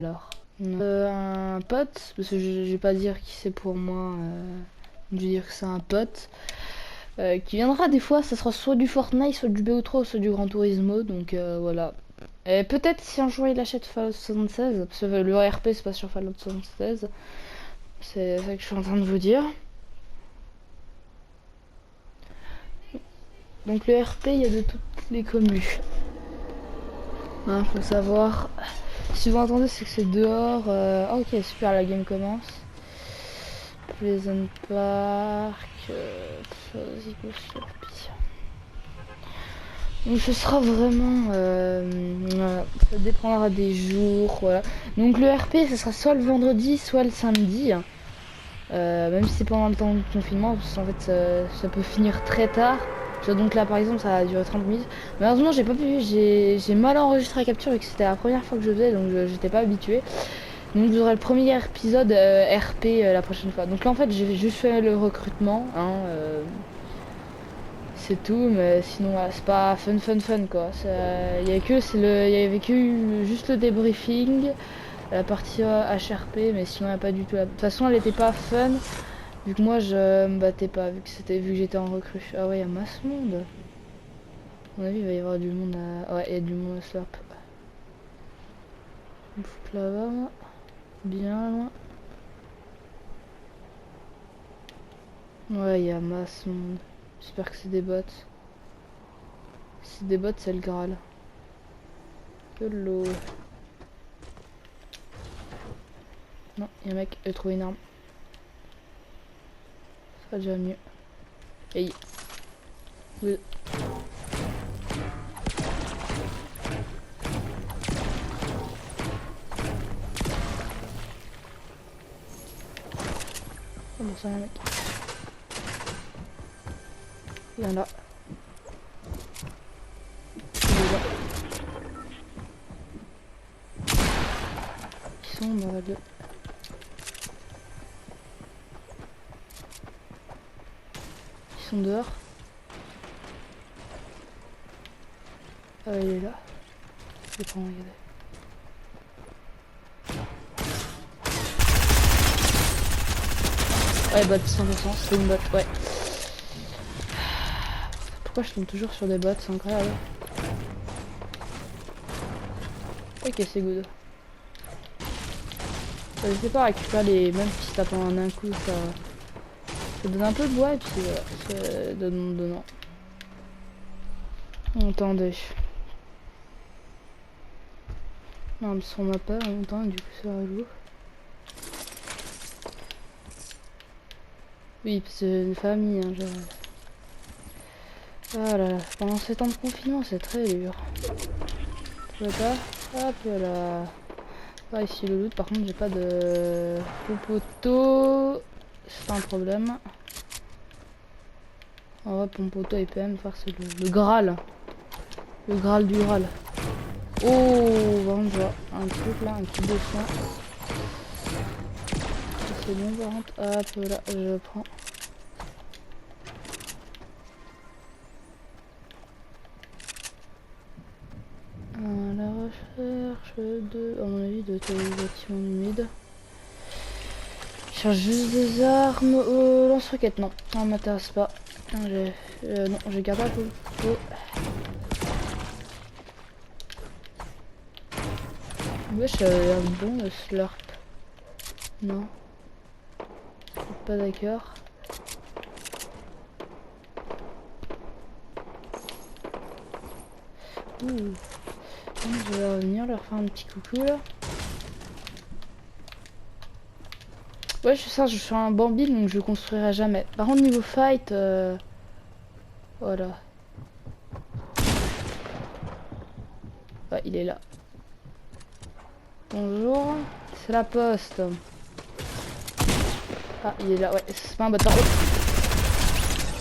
Alors, un pote, parce que je vais pas dire qui c'est pour moi, je vais dire que c'est un pote qui viendra des fois. Ça sera soit du Fortnite, soit du BO3, soit du Gran Turismo, donc voilà. Et peut-être si un jour il achète Fallout 76, parce que le RP c'est pas sur Fallout 76, c'est ça que je suis en train de vous dire. Donc le RP, il y a de toutes les communes. Hein, faut savoir. Si vous entendez, c'est que c'est dehors. Ah, ok, super, la game commence. Pleasant Park. Vas-y, go, Slurpee. Donc ce sera vraiment. Voilà, ça dépendra des jours. Voilà. Donc le RP, ce sera soit le vendredi, soit le samedi. Même si c'est pendant le temps de confinement, parce qu'en fait ça peut finir très tard. Donc là par exemple ça a duré 30 minutes. Malheureusement j'ai pas pu, j'ai mal enregistré la capture vu que c'était la première fois que je faisais, donc j'étais pas habitué. Donc vous aurez le premier épisode RP la prochaine fois. Donc là en fait j'ai juste fait le recrutement, hein, c'est tout, mais sinon voilà, c'est pas fun quoi. Il y y avait que juste le débriefing, la partie HRP, mais sinon il n'y a pas du tout. De toute façon elle était pas fun. Vu que moi je me battais pas, vu que j'étais en recrue. Ah ouais, il y a masse monde. À mon avis, il va y avoir du monde à. Ouais, il y a du monde à Slurp. Je me fous là-bas, moi. Bien loin. Ouais, il y a masse monde. J'espère que c'est des bots. Si c'est des bots, c'est le Graal. Que l'eau. Non, il y a un mec, il a trouvé une arme. Ça sera déjà mieux. Hey. Oui. Oh bon, c'est un mec. Il y en a. Il est là. Ils sont dans la deux. Ils sont dehors. Ah, il est là. Je vais prendre, regarder. Ouais, bot 100%, c'est une bot, ouais. Pourquoi je tombe toujours sur des bots, c'est incroyable. Ok, c'est good. N'hésitez pas à récupérer les mêmes si tapant en un coup, ça donne un peu de bois et puis voilà, c'est donnant. Attendez. Non, mais on m'a pas en même temps, du coup ça joue. Oui, c'est une famille, hein, Ah là là, pendant ces temps de confinement, c'est très dur. Tu vois pas? Hop là. Pas ici le loot, par contre j'ai pas de pompoto. C'est un problème. En vrai, pompoto et PM, c'est le Graal. Le Graal du Graal. Oh, par contre, je vois un truc là, un petit de soin. C'est bon, par contre. Hop là, je prends. La recherche de, à mon avis, de bâtiments humides. Je cherche juste des armes. Lance-roquette, non. Ça m'intéresse pas. Non, j'ai gardé un peu. Wesh, ça a l'air bon le slurp. Non. Pas d'accord. Ouh. Je vais revenir leur faire un petit coucou là. Ouais, je sais ça, je suis un Bambi donc je construirai jamais. Par contre, niveau fight, voilà. Ouais, il est là. Bonjour, c'est la poste. Ah, il est là, ouais, c'est pas un bâtard.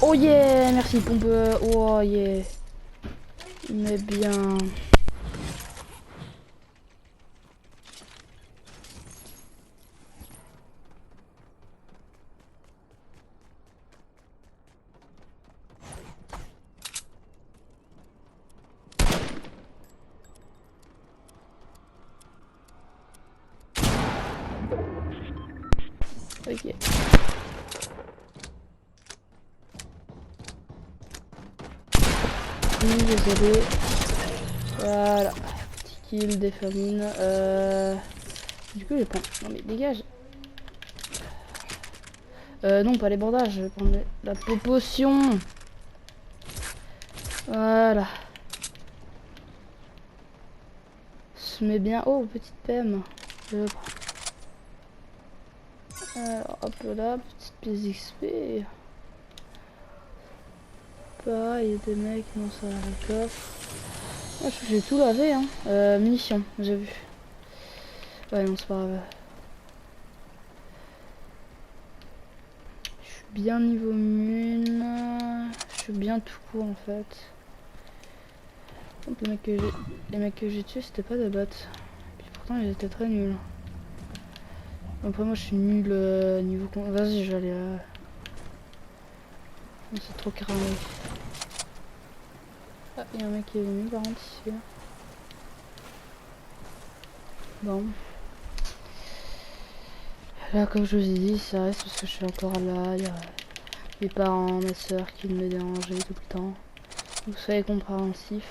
Oh yeah, merci pompe. Oh yeah. Mais bien. Ok. Oui, désolé. Voilà. Petit kill des famines. Du coup, je vais prendre. Non, mais dégage. Non, pas les bandages. Je vais prendre la potion. Voilà. Se met bien. Oh, petite PM. Je prends. Alors, hop là, petite pièce d'XP. Pas, il y a des mecs, non, ça va le coffre. Ah, je trouve que j'ai tout lavé, hein. Munitions, j'ai vu. Ouais, non, c'est pas grave. Je suis bien niveau mune. Je suis bien tout court en fait. Donc, les mecs que j'ai tués, c'était pas des bots. Puis pourtant, ils étaient très nuls. Après, moi, je suis nul niveau. Vas-y, je vais aller. C'est trop cramé. Ah, il y a un mec qui est venu par contre ici. Bon. Là, comme je vous ai dit, ça reste parce que je suis encore là. Il y a mes parents, ma soeur qui me dérangeaient tout le temps. Vous soyez compréhensif.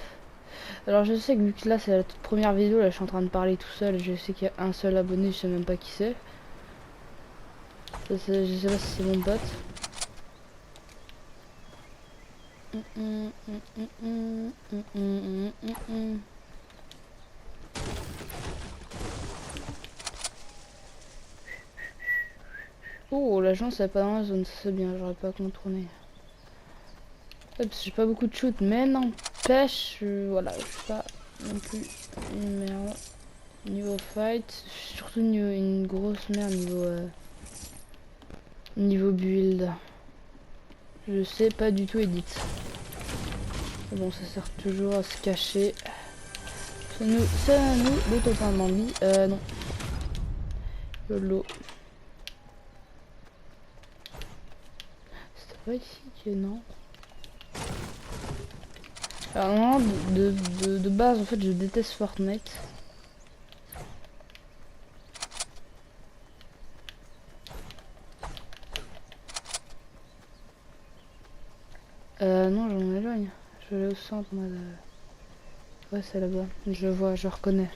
Alors, je sais que vu que là, c'est la toute première vidéo, là, je suis en train de parler tout seul. Je sais qu'il y a un seul abonné, je sais même pas qui c'est. Je sais pas si c'est mon pote. Oh, l'agence elle est pas dans la zone, c'est bien, j'aurais pas contourné. Ouais, parce que j'ai pas beaucoup de shoot, mais n'empêche, voilà, je suis pas non plus une merde niveau fight, je suis surtout une grosse merde niveau build. Je sais pas du tout edit. Mais bon, ça sert toujours à se cacher. C'est à nous, le top 1 Bambi. Non. YOLO. C'était pas ici qui est non. Alors non, de base en fait je déteste Fortnite. Non, j'en éloigne. Je vais aller au centre moi. Ouais, c'est là-bas. Je vois, je reconnais.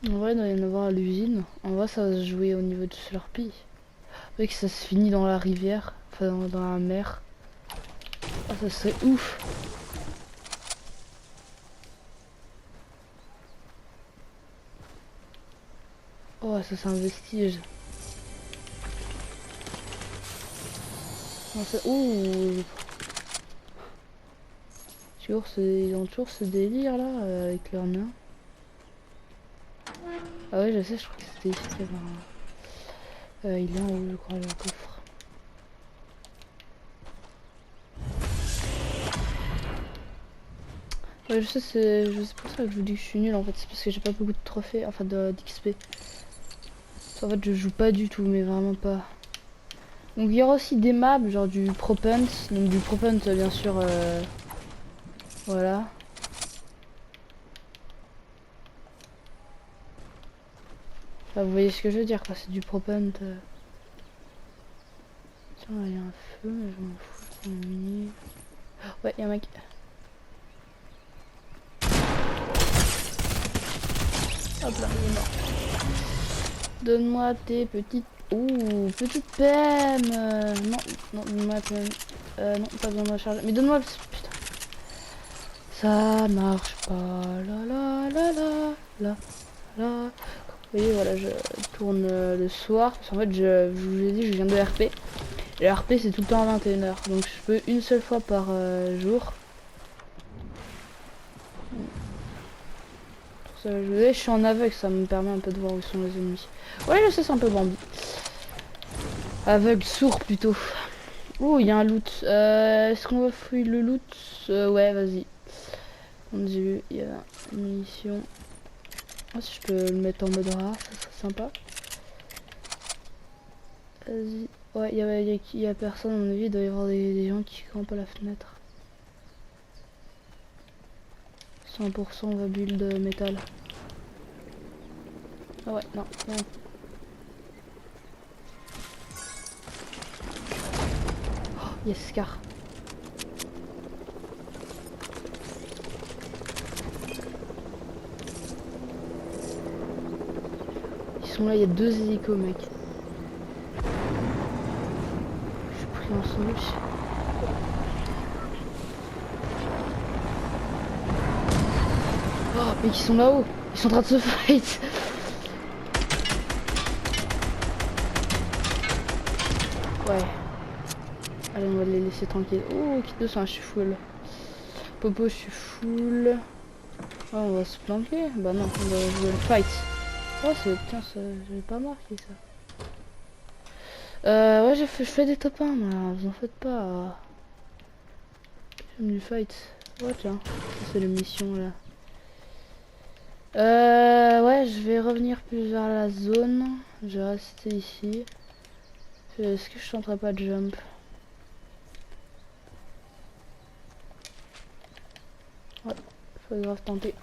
En vrai, il doit y en avoir à l'usine. En vrai, ça va se jouer au niveau de Slurpee. Avec que ça se finit dans la rivière, enfin dans la mer. Ah, ça serait ouf. Oh, ça c'est un vestige. Non, ouh. Ils ont toujours ce délire là avec leurs nains. Ah ouais, je sais, je crois que c'était ici qu'il y avait un... il est en haut, je crois, le coffre. Ouais, je sais, c'est pour ça que je vous dis que je suis nul en fait. C'est parce que j'ai pas beaucoup de trophées, enfin d'XP. En fait, je joue pas du tout, mais vraiment pas. Donc il y aura aussi des maps, genre du Propent. Donc du Propent, bien sûr, voilà. Enfin, vous voyez ce que je veux dire, quoi. C'est du Propent. Tiens, là, il y a un feu, mais je m'en fous. Ouais, il y a un mec. Hop là, il est mort. Donne-moi tes petites... Ouh, petite PM. Non, non, donne-moi la PM. Non, pas besoin de recharger. Mais donne-moi... Putain. Ça marche pas. La la la la la la. Vous voyez, voilà, je tourne le soir. Parce qu'en fait, je vous ai dit, je viens de RP. Le RP, c'est tout le temps à 21h. Donc, je peux une seule fois par jour. Je suis en aveugle, ça me permet un peu de voir où sont les ennemis. Ouais, je sais, c'est un peu Bambi. Aveugle, sourd plutôt. Oh, il y a un loot. Est-ce qu'on va fouiller le loot? Ouais, vas-y. Mon dieu, il y a une munition. Oh, si je peux le mettre en mode rare, ça serait sympa. Vas-y. Ouais, il y a personne, à mon avis, il doit y avoir des gens qui campent à la fenêtre. 100% on va build métal. Ah ouais, non, non. Oh, yes, Scar. Ils sont là, il y a 2 hélicos, mec. Je suis pris en sandwich. Oh, mais ils sont là-haut. Ils sont en train de se fight. Ouais. Allez, on va les laisser tranquilles. Oh, kit 200, je suis full. Popo, je suis full. Oh, on va se planquer. Bah non, on va jouer le fight. Oh, c'est... Tiens, j'avais pas marqué ça. Ouais, je fais des top 1, moi. Vous en faites pas. J'aime du fight. Ouais, tiens. C'est les missions, là. Ouais, je vais revenir plus vers la zone. Je vais rester ici. Est-ce que je tenterai pas de jump? Ouais, faut grave tenter.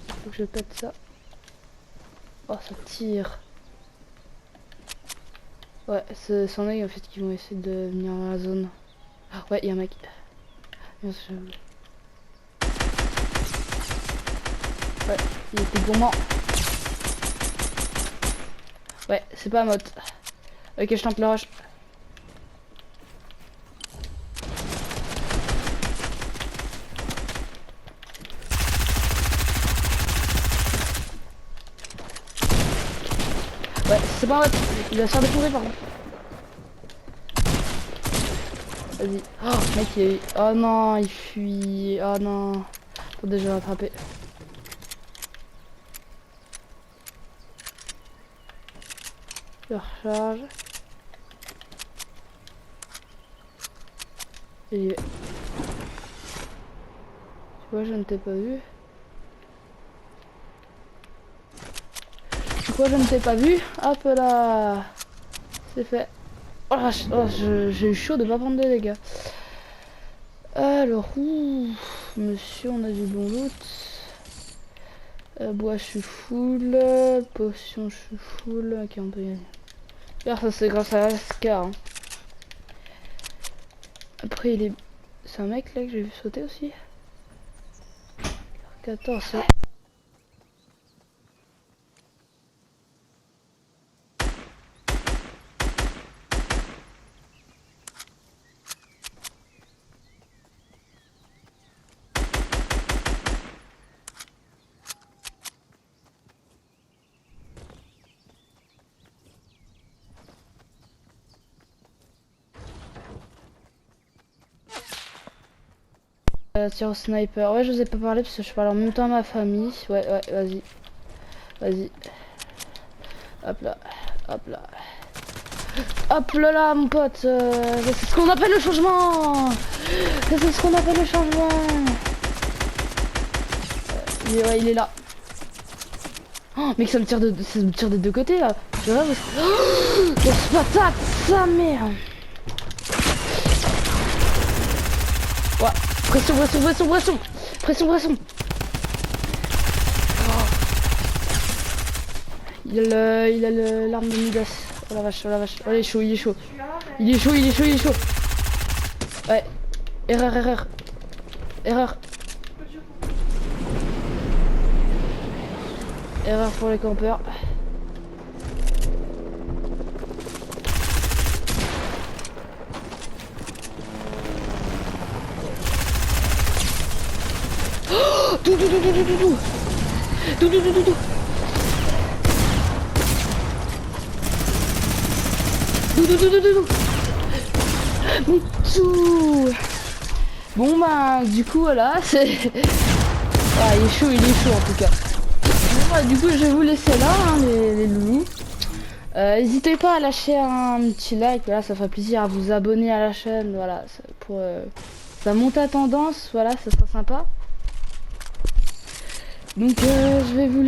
Faut que je pète ça. Oh, ça tire. Ouais, c'en est en fait qui vont essayer de venir dans la zone. Ah, ouais, il y a un mec. Ouais, il était gourmand. Ouais, c'est pas un mode. Ok, je tente le rush. Ouais, c'est pas un mode. Il va se faire découvrir par contre. Vas-y. Oh, mec, il est... Oh non, il fuit. Oh non. Faut déjà rattraper. Je recharge. Et j'y vais. Tu vois, je ne t'ai pas vu. Pourquoi je ne t'ai pas vu? Hop là. C'est fait. Oh, oh j'ai eu chaud de pas prendre de dégâts. Alors, monsieur, on a du bon loot. Bois, je suis full. Potion, je suis full. Ok, on peut y aller. D'ailleurs, ça c'est grâce à Scar. Hein. Après, il est... C'est un mec là que j'ai vu sauter aussi. 14, c'est... Tir au sniper. Ouais, je vous ai pas parlé parce que je parle en même temps à ma famille. Ouais, ouais, vas-y. Vas-y. Hop là. Hop là. Hop là, mon pote. C'est ce qu'on appelle le changement. C'est ce qu'on appelle le changement. Ouais, il est là. Oh, mec, ça me tire des deux côtés là. Je rêve. Oh, la patate, sa mère. Ouais. Pression, pression, pression, pression. Pression, pression. Oh. Il a l'arme de Midas. Oh la vache, oh la vache. Oh, il est chaud, il est chaud. Il est chaud, il est chaud, il est chaud. Ouais. Erreur, erreur. Erreur. Erreur pour les campeurs. Oh, tout. Mon tout. Bon bah du coup voilà c'est... Ah, il est chaud en tout cas. Bon, bah, du coup je vais vous laisser là hein, les loulous. N'hésitez pas à lâcher un petit like, voilà, ça fera plaisir à vous abonner à la chaîne, voilà, pour ça monte à tendance, voilà, ça sera sympa. Donc je vais vous